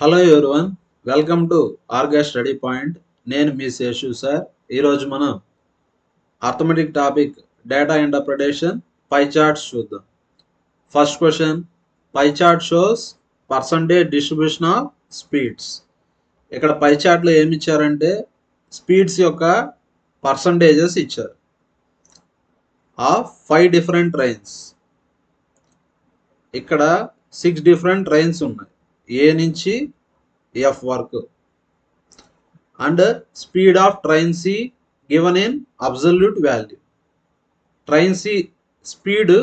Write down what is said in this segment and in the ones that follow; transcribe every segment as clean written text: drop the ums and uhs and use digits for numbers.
Hello everyone, welcome to Arga study point. నేను మీ Seshu sir. ఈరోజు మనం arithmetic topic data interpretation pie charts చూద్దాం. First question, pie chart shows percentage distribution of speeds. ఇక్కడ pie చార్ట్లో ఏమి ఇచ్చారంటే స్పీడ్స్ యొక్క పర్సంటేజెస్ ఇచ్చారు ఆఫ్ 5 డిఫరెంట్ ట్రైన్స్. ఇక్కడ 6 డిఫరెంట్ ట్రైన్స్ ఉన్నాయి, ఏ నుంచి ఎఫ్ వరకు. And speed of train C given in absolute value. Train C speed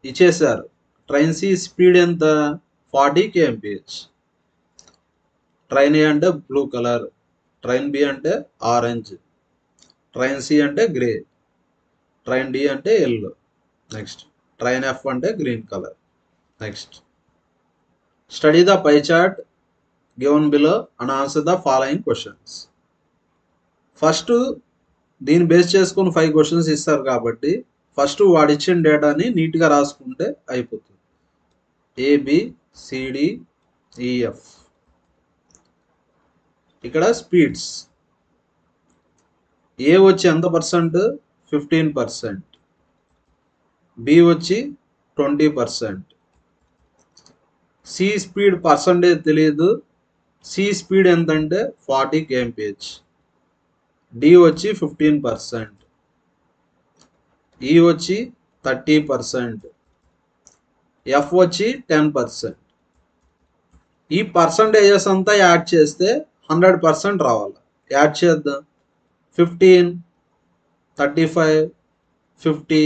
ఇచ్చేసారు. ట్రైన్ సి స్పీడ్ ఎంత? 40 kmph. ట్రైన్ ఏ అంటే బ్లూ కలర్, ట్రైన్ బి అంటే ఆరెంజ్, ట్రైన్ సి అంటే grey, train D అంటే yellow, next train F అంటే green colour. Next study the pie chart given below and answer the following questions. First దీన్ని base చేసుకుని 5 questions ఇస్తారు కాబట్టి first వాడు ఇచ్చిన డేటాని నీట్గా రాసుకుంటే అయిపోతుంది. ABCDEF. ఇక్కడ స్పీడ్స్ ఏ వచ్చి ఎంత పర్సెంట్? 15%. బి వచ్చి 20%. సి స్పీడ్ పర్సంటేజ్ తెలియదు, సి స్పీడ్ ఎంత అంటే 40 kmph. డి వచ్చి 15%, ఈ వచ్చి 30%, ఎఫ్ వచ్చి 10%. ఈ పర్సంటేజెస్ అంతా యాడ్ చేస్తే 100% రావాలి. యాడ్ చేద్దాం. 15, 35, 50,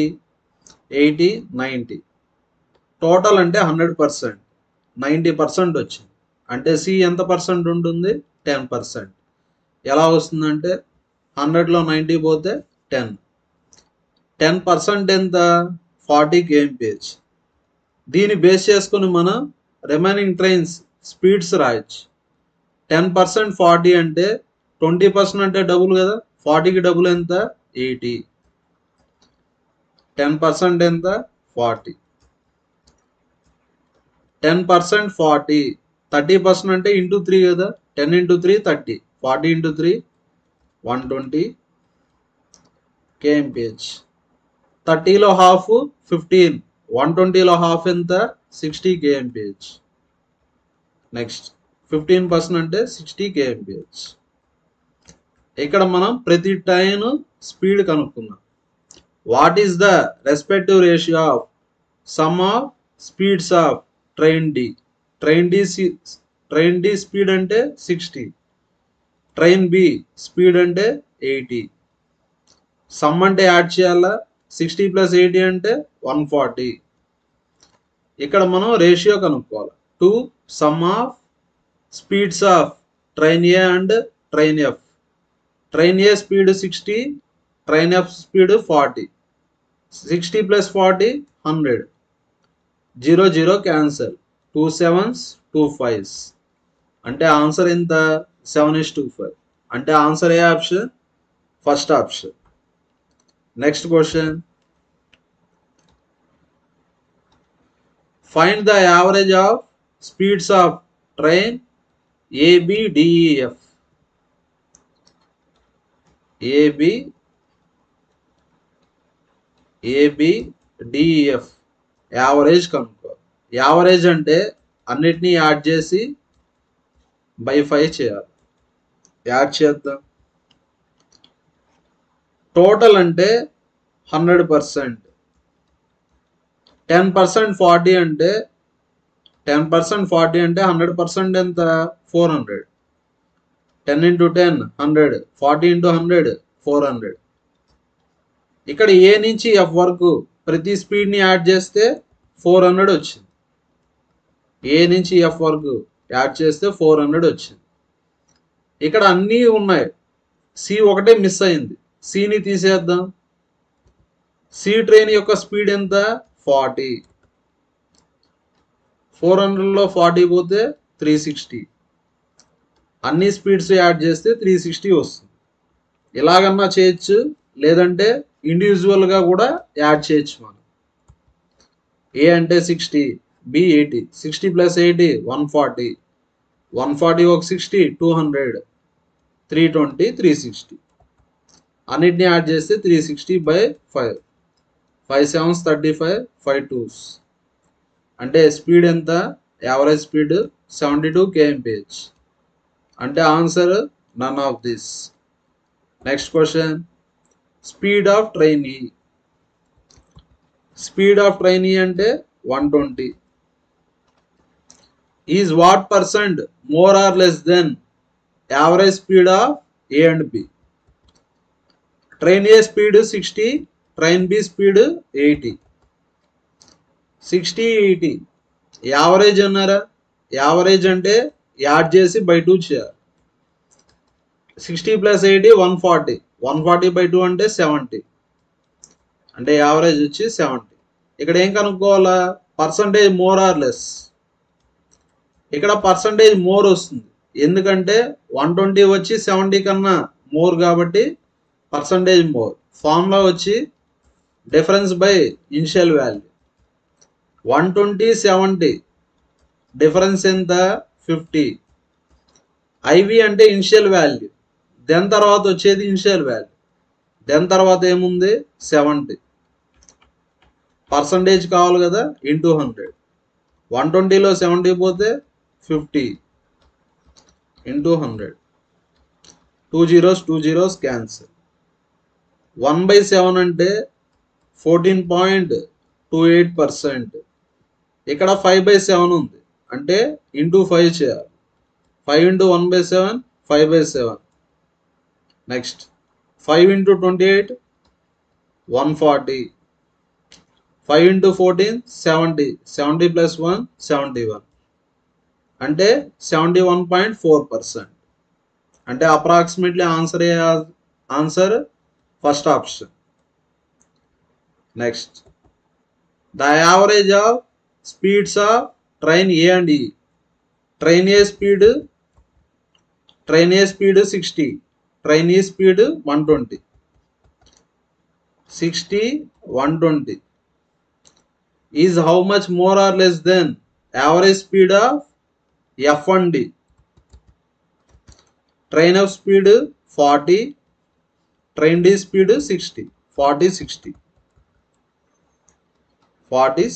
80, 90. టోటల్ అంటే 100%, 90% వచ్చింది. అంటే సి ఎంత పర్సెంట్ ఉంటుంది? 10%. ఎలా వస్తుందంటే 100లో 90 పోతే 10. 10% ఎంత? 40 kmph. దీన్ని బేస్ చేసుకుని మనం రిమైనింగ్ ట్రైన్స్ స్పీడ్స్ రాయొచ్చు. 10% 40 అంటే 20% అంటే డబుల్ కదా. 40కి డబుల్ ఎంత? 80. 10% ఎంత? 40. 10% 40. 30% అంటే ఇంటూ 3 కదా. 10 into 3 30. 40 into 3 120 kmph. 30లో half 15. 120లో half ఎంత? 60 kmph. నెక్స్ట్ 15% అంటే 60 kmph. ఇక్కడ మనం ప్రతి ట్రైన్ స్పీడ్ కనుక్కున్నాం. What is the respective ratio of sum of speeds of train D? Train D speed అంటే 60, ట్రైన్ బి స్పీడ్ అంటే 80. సమ్ అంటే యాడ్ చేయాలా. 60 + 80 అంటే 140. ఇక్కడ మనం రేషియో కనుక్కోవాలి. To some of speeds of train A and train F. Train A speed 60, train F speed 40. 60 + 40 100. 0 0 cancel. 2 7s 2 5s. అంటే answer ఎంత? 7:5. అంటే answer A option? First option. Next question, find the average of speeds of train ABDEF. ABDEF average కనుక్కో. Average అంటే అన్నిటినీ add చేసి by 5 చేయాలి. Add చేద్దాం. Total అంటే 100%. 10% 40 అంటే 10% 40 అంటే 100% ఎంత? 400. 10 into 10 100. 40 into 100 400. ఇక్కడ ఏ నుంచి ఎఫ్ వరకు ప్రతి స్పీడ్ని యాడ్ చేస్తే 400 వచ్చింది. ఏ నుంచి ఎఫ్ వరకు యాడ్ చేస్తే 400 వచ్చింది. ఇక్కడ అన్నీ ఉన్నాయి, సి ఒకటే మిస్ అయింది. సిని తీసేద్దాం. సి ట్రైన్ యొక్క స్పీడ్ ఎంత? 40. 400లో 40 పోతే 360. అన్ని స్పీడ్స్ యాడ్ చేస్తే 360 వస్తుంది. ఇలాగన్నా చేయొచ్చు, లేదంటే ఇండివిజువల్గా కూడా యాడ్ చేయొచ్చు. మనం ఏ అంటే 60, బి 80. 60 + 80 140. 140 ఒక 60 200 320 360 అన్నిటిని యాడ్ చేస్తే 360/5 5 7s 35 5 2s అంటే స్పీడ్ ఎంత యావరేజ్ స్పీడ్ 72 kmph అంటే answer none of this. Next question speed of train E. Speed of train E అంటే 120 is what percent more or less than average speed of A and B. Train A speed 60 train B speed 80 60 80 average అన్నారా average అంటే add చేసి by 2 చేయాలి 60 + 80 140 140/2 అంటే 70 అంటే average వచ్చి 70. ఇక్కడ ఏం కనుక్కోవాలా పర్సంటేజ్ మోర్ ఆర్ లెస్. ఇక్కడ పర్సంటేజ్ మోర్ వస్తుంది ఎందుకంటే 120 వచ్చి 70 కన్నా మోర్ కాబట్టి పర్సంటేజ్ మోర్. ఫార్ములా వచ్చి difference by initial value 120 70 difference ఎంత 50. ఐవి అంటే ఇనిషియల్ వాల్యూ దెన్ తర్వాత వచ్చేది ఇనిషియల్ వాల్యూ దెన్ తర్వాత ఏముంది 70 పర్సంటేజ్ కావాలి కదా ఇంటూ 100 120లో 70 పోతే 50 ఇంటూ 100 2 zeros క్యాన్సిల్ 1/7 అంటే 14.28%. ఇక్కడ 5/7 ఉంది అంటే ఇంటూ 5 చేయాలి 5 × 1/7 5/7. నెక్స్ట్ 5 × 28 140 5 × 14 70 70 + 1 71 అంటే 71.4%. అంటే approximately answer first option. Next the average of speeds of train A and E. Train A speed 60 train E speed 120 60 120 is how much more or less than average speed of F1D. Train of speed 40 train D speed 60 40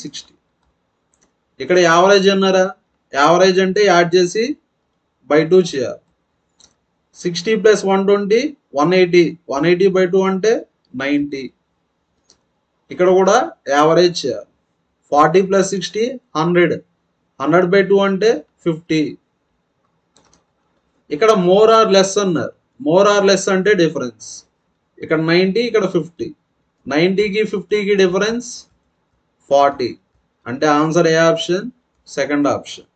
60. ఇక్కడ average అన్నారా average అంటే add చేసి by 2 చేయాలి 60 + 120 180 180/2 అంటే 90. ఇక్కడ కూడా average చేయాలి 40 + 60 100 100/2 అంటే 50. ఇక్కడ మోర్ ఆర్ లెస్ అన్నారు మోర్ ఆర్ లెస్ అంటే డిఫరెన్స్ ఇక్కడ 90 ఇక్కడ 50 90కి 50కి డిఫరెన్స్ 40 అంటే ఆన్సర్ ఏ ఆప్షన్ సెకండ్ ఆప్షన్.